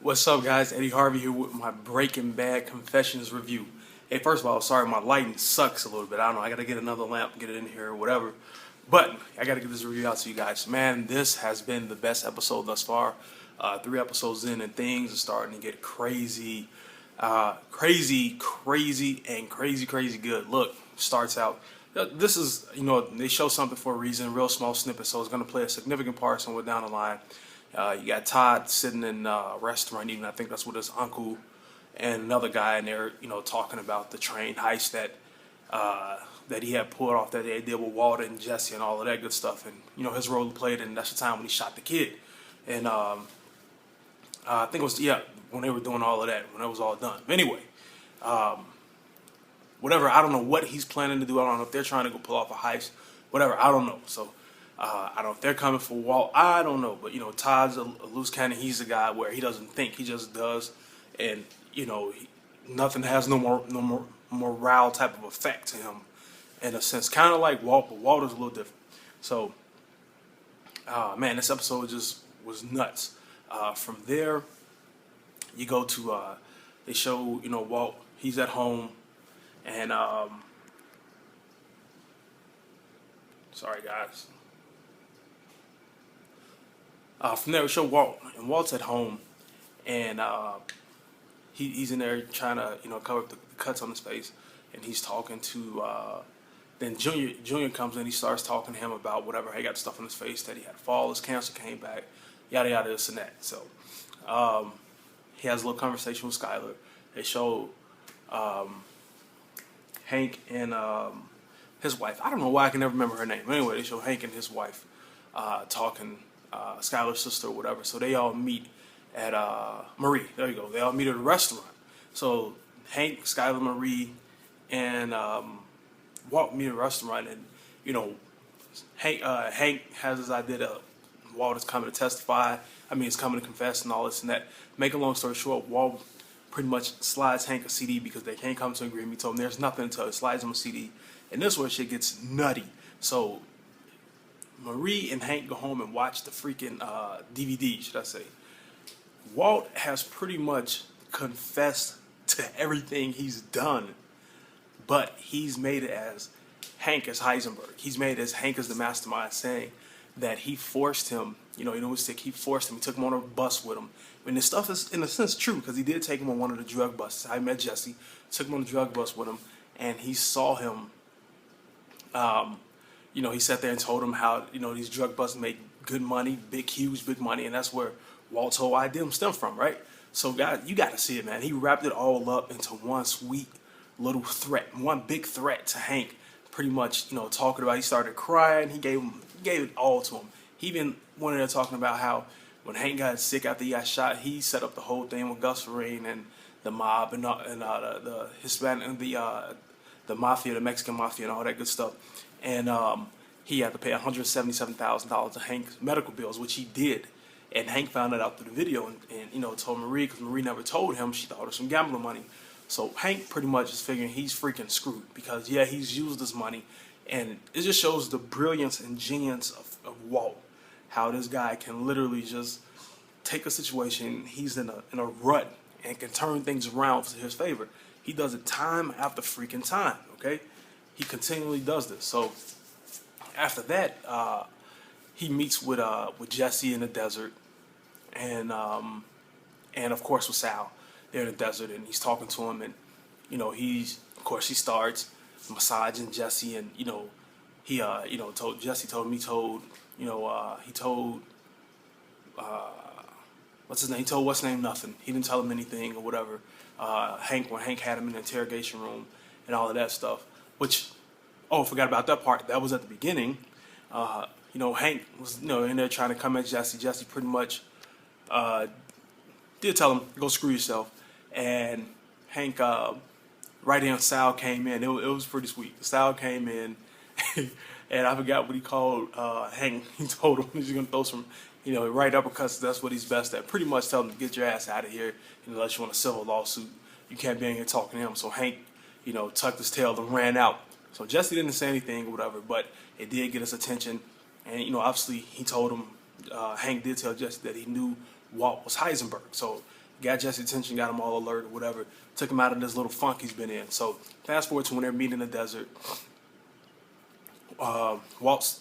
What's up, guys? Eddie Harvey here with my Breaking Bad Confessions review. Hey, first of all, sorry my lighting sucks a little bit. I don't know, I gotta get another lamp, get it in here or whatever. But I gotta get this review out to you guys. Man, this has been the best episode thus far. 3 episodes in and things are starting to get crazy. Crazy good. Look, starts out. This is, they show something for a reason, real small snippet, so it's going to play a significant part somewhere down the line. You got Todd sitting in a restaurant eating, I think that's with his uncle and another guy in there, talking about the train heist that he had pulled off that they did with Walter and Jessie and all of that good stuff. And, his role played, and that's the time when he shot the kid. And I think it was, when they were doing all of that, when it was all done. But anyway, whatever, I don't know what he's planning to do. I don't know if they're trying to go pull off a heist, whatever, I don't know. So, I don't know if they're coming for Walt, I don't know. But, Todd's a loose cannon. He's a guy where he doesn't think, he just does. And, nothing has no more morale type of effect to him in a sense. Kind of like Walt, but Walt is a little different. So, man, this episode just was nuts. From there, you go to, they show, Walt, he's at home, and, sorry guys. From there, we show Walt, and Walt's at home, and, he's in there trying to, cover up the cuts on his face, and he's talking to, then Junior comes in, he starts talking to him about whatever, he got stuff on his face, that he had a fall, his cancer came back, yada yada, this and that. So he has a little conversation with Skyler. They show Hank and his wife. I don't know why I can never remember her name. But anyway, they show Hank and his wife talking, Skyler's sister or whatever. So they all meet at Marie. There you go. They all meet at a restaurant. So Hank, Skyler, Marie, and Walt meet at a restaurant, and Hank has this idea that Walt is coming to testify. He's coming to confess and all this and that. Make a long story short, Walt pretty much slides Hank a CD because they can't come to an agreement. He told him there's nothing until he slides him a CD. And this is where shit gets nutty. So Marie and Hank go home and watch the freaking DVD, should I say. Walt has pretty much confessed to everything he's done, but he's made it as Hank as Heisenberg. He's made it as Hank as the mastermind, saying that he forced him, he was sick, he forced him, he took him on a bus with him. This stuff is, in a sense, true, because he did take him on one of the drug buses. I met Jessie, took him on the drug bus with him, and he saw him, he sat there and told him how, these drug buses make good money, huge, big money, and that's where Walt's whole idea stemmed from, right? So, guys, you got to see it, man. He wrapped it all up into one sweet little threat, one big threat to Hank, pretty much, talking about, he started crying, he gave it all to him. He even went in there talking about how when Hank got sick after he got shot, he set up the whole thing with Gus Farine and the mob and the Hispanic and the mafia, the Mexican mafia, and all that good stuff. And he had to pay $177,000 to Hank's medical bills, which he did. And Hank found that out through the video and told Marie, because Marie never told him. She thought it was some gambling money. So Hank pretty much is figuring he's freaking screwed because, yeah, he's used this money. And it just shows the brilliance and genius of Walt. How this guy can literally just take a situation, he's in a rut, and can turn things around to his favor. He does it time after freaking time, okay? He continually does this. So after that, he meets with Jessie in the desert, and of course with Sal. They're in the desert, and he's talking to him, and he starts massaging Jessie, and he told Jessie, he told what's his name? He told what's his name nothing. He didn't tell him anything or whatever. When Hank had him in the interrogation room and all of that stuff. Which, I forgot about that part. That was at the beginning. Hank was in there trying to come at Jessie. Jessie pretty much did tell him, go screw yourself. And Hank, right then Sal came in. It was pretty sweet. Sal came in, and I forgot what he called Hank. He told him he's going to throw some, right uppercuts. That's what he's best at. Pretty much tell him to get your ass out of here unless you want a civil lawsuit. You can't be in here talking to him. So Hank, tucked his tail and ran out. So Jessie didn't say anything or whatever, but it did get his attention. And, obviously he told him, Hank did tell Jessie that he knew Walt was Heisenberg. So got Jesse's attention, got him all alert or whatever, took him out of this little funk he's been in. So fast forward to when they're meeting in the desert. Walt's,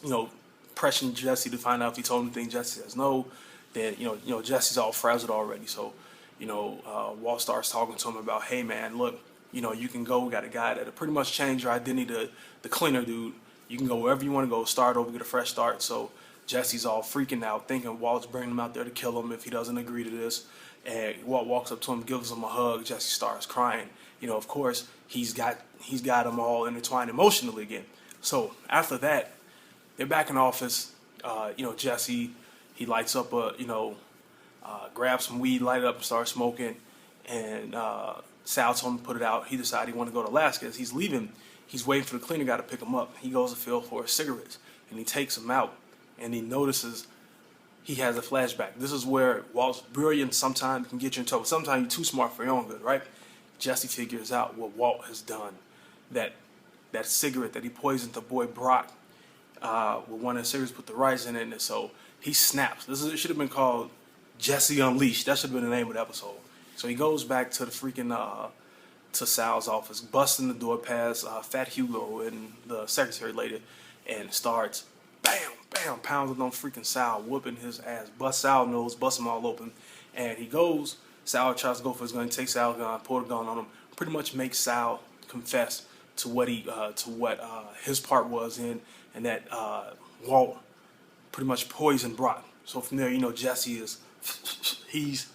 pressuring Jesse to find out if he told him anything. Jesse says no. Then Jesse's all frazzled already. So Walt starts talking to him about, hey man, look, you can go. We got a guy that'll pretty much change your identity. The cleaner dude. You can go wherever you want to go. Start over, get a fresh start. So Jesse's all freaking out, thinking Walt's bringing him out there to kill him if he doesn't agree to this. And Walt walks up to him, gives him a hug. Jesse starts crying. Of course, he's got him all intertwined emotionally again. So after that, they're back in the office. Jesse, he lights up grabs some weed, light it up, and starts smoking. And Sal told him to put it out. He decided he wanted to go to Alaska. As he's leaving, he's waiting for the cleaner guy to pick him up. He goes to fill for cigarettes, and he takes him out. And he notices he has a flashback. This is where Walt's brilliance sometimes can get you in trouble. Sometimes you're too smart for your own good, right? Jesse figures out what Walt has done. That cigarette that he poisoned the boy Brock with one of the cigarettes, put the rice in it, and so he snaps. It should have been called Jesse Unleashed. That should have been the name of the episode. So he goes back to the freaking to Sal's office, busting the door past Fat Hugo and the secretary lady, and starts bam, bam, pounding on freaking Sal, whooping his ass, bust Sal's nose, bust him all open, and he goes. Sal tries to go for his gun, takes Sal's gun, pull the gun on him, pretty much makes Sal confess to what his part was in, and that Walt pretty much poisoned Brock. So from there, Jesse is he's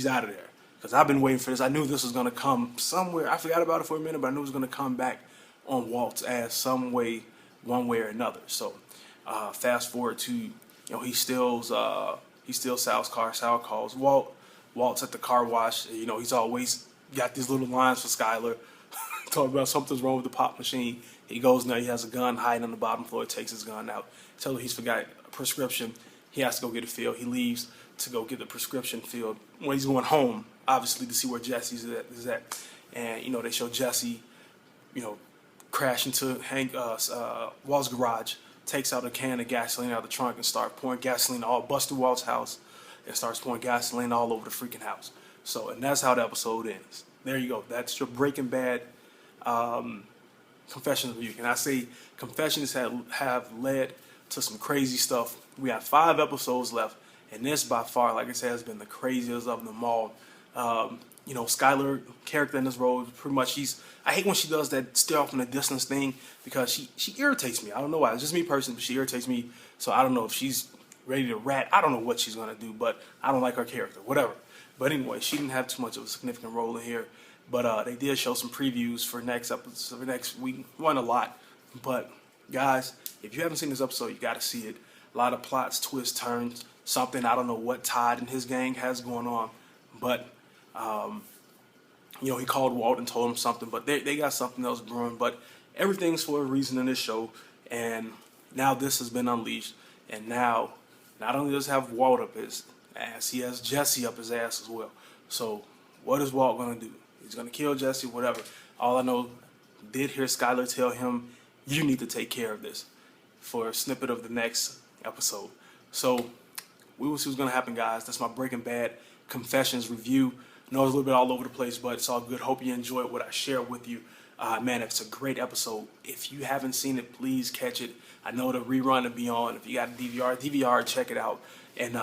out of there. Because I've been waiting for this. I knew this was gonna come somewhere. I forgot about it for a minute, but I knew it was gonna come back on Walt's ass some way, one way or another. So fast forward to he steals Sal's car. Sal calls Walt. Walt's at the car wash. He's always got these little lines for Skyler. Talking about something's wrong with the pop machine. He goes now. He has a gun hiding on the bottom floor. Takes his gun out. Tell him he's forgot a prescription. He has to go get it filled. He leaves to go get the prescription filled. When he's going home, obviously to see where Jesse's is at. And they show Jesse, crash into Walt's garage, takes out a can of gasoline out of the trunk and start pouring gasoline all bust through Walt's house, and starts pouring gasoline all over the freaking house. So, and that's how the episode ends. There you go. That's your Breaking Bad confessions review. And I say confessions have led to some crazy stuff. We have 5 episodes left, and this by far, like I said, has been the craziest of them all. Skyler character in this role, pretty much I hate when she does that stare off in the distance thing, because she irritates me. I don't know why. It's just me personally, but she irritates me. So I don't know if she's ready to rat. I don't know what she's gonna do, but I don't like her character. Whatever. But anyway, she didn't have too much of a significant role in here. But they did show some previews for next episode, next week. Wasn't a lot, but guys, if you haven't seen this episode, you got to see it. A lot of plots, twists, turns. Something I don't know what Todd and his gang has going on, but he called Walt and told him something. But they got something else brewing. But everything's for a reason in this show, and now this has been unleashed. And now, not only does he have Walt up his ass, he has Jesse up his ass as well. So what is Walt gonna do? He's gonna kill Jesse, whatever. All I know, did hear Skyler tell him, you need to take care of this, for a snippet of the next episode. So we will see what's gonna happen, guys. That's my Breaking Bad confessions review. I know it's a little bit all over the place, but it's all good. Hope you enjoyed what I shared with you. Man, it's a great episode. If you haven't seen it, please catch it. I know the rerun will be on. If you got a DVR, check it out. And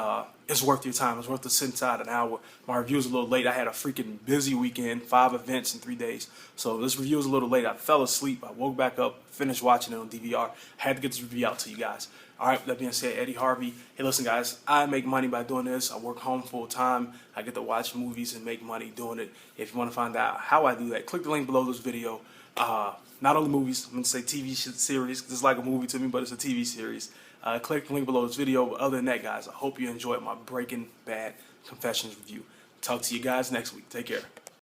it's worth your time. It's worth to sit inside an hour. My review's a little late. I had a freaking busy weekend, 5 events in 3 days. So this review is a little late. I fell asleep. I woke back up, finished watching it on DVR. Had to get this review out to you guys. All right, that being said, Eddie Harvey. Hey, listen, guys, I make money by doing this. I work home full time. I get to watch movies and make money doing it. If you want to find out how I do that, click the link below this video. Not only movies, I'm going to say TV series. It's like a movie to me, but it's a TV series. Click the link below this video. But other than that, guys, I hope you enjoyed my Breaking Bad confessions review. Talk to you guys next week. Take care.